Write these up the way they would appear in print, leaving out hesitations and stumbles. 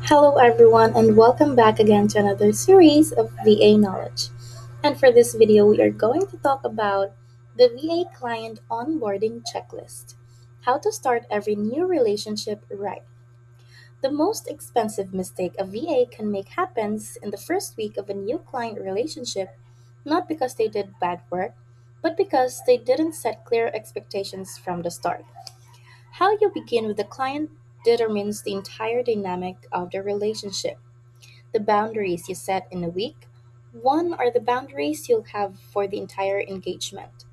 Hello, everyone, and welcome back again to another series of VA Knowledge. And for this video, we are going to talk about the VA Client Onboarding Checklist, how to start every new relationship right. The most expensive mistake a VA can make happens in the first week of a new client relationship, not because they did bad work, but because they didn't set clear expectations from the start. How you begin with the client determines the entire dynamic of the relationship. The boundaries you set in a week, one are the boundaries you'll have for the entire engagement.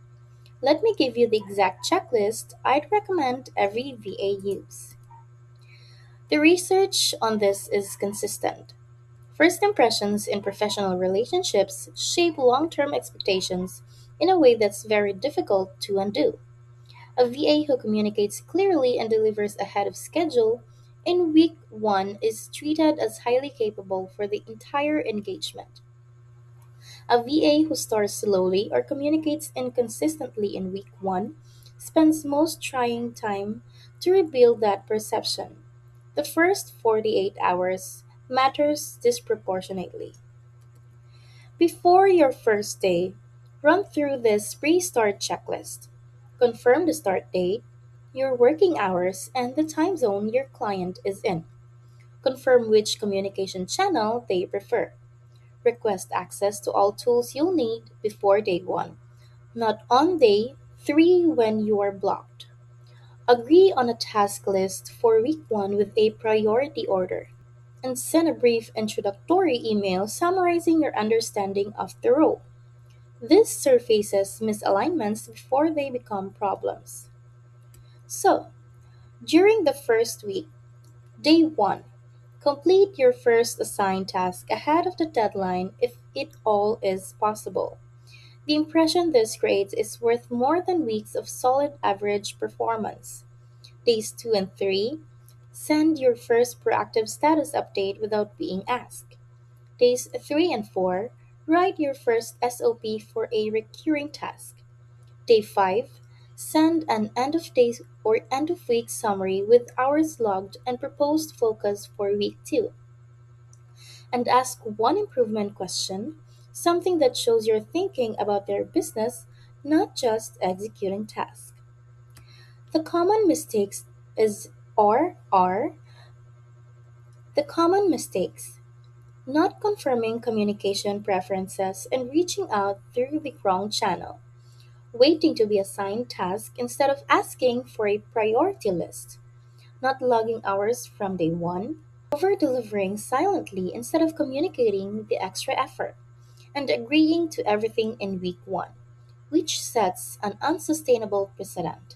Let me give you the exact checklist I'd recommend every VA use. The research on this is consistent. First impressions in professional relationships shape long term expectations in a way that's very difficult to undo. A VA who communicates clearly and delivers ahead of schedule in week one is treated as highly capable for the entire engagement. A VA who starts slowly or communicates inconsistently in week one spends most trying time to rebuild that perception. The first 48 hours matters disproportionately. Before your first day, run through this pre start checklist. Confirm the start date, your working hours, and the time zone your client is in. Confirm which communication channel they prefer. Request access to all tools you'll need before day 1, not on day 3 when you are blocked. Agree on a task list for week 1 with a priority order, and send a brief introductory email summarizing your understanding of the role. This surfaces misalignments before they become problems. So, during the first week, day 1, complete your first assigned task ahead of the deadline if it all is possible. The impression this creates is worth more than weeks of solid average performance. Days 2 and 3, send your first proactive status update without being asked. Days 3 and 4, write your first SOP for a recurring task. Day 5, send an end of day or end of week summary with hours logged and proposed focus for week 2. And ask one improvement question, something that shows you're thinking about their business, not just executing tasks. The common mistakes is or are the common mistakes. Not confirming communication preferences and reaching out through the wrong channel. Waiting to be assigned tasks instead of asking for a priority list. Not logging hours from day 1. Over delivering silently instead of communicating the extra effort. And agreeing to everything in week 1, which sets an unsustainable precedent.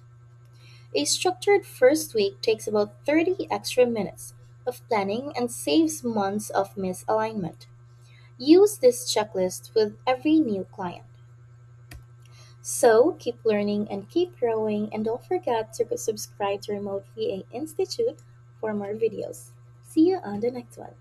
A structured first week takes about 30 extra minutes of planning and saves months of misalignment. Use this checklist with every new client. So keep learning and keep growing, and don't forget to subscribe to Remote VA Institute for more videos. See you on the next one.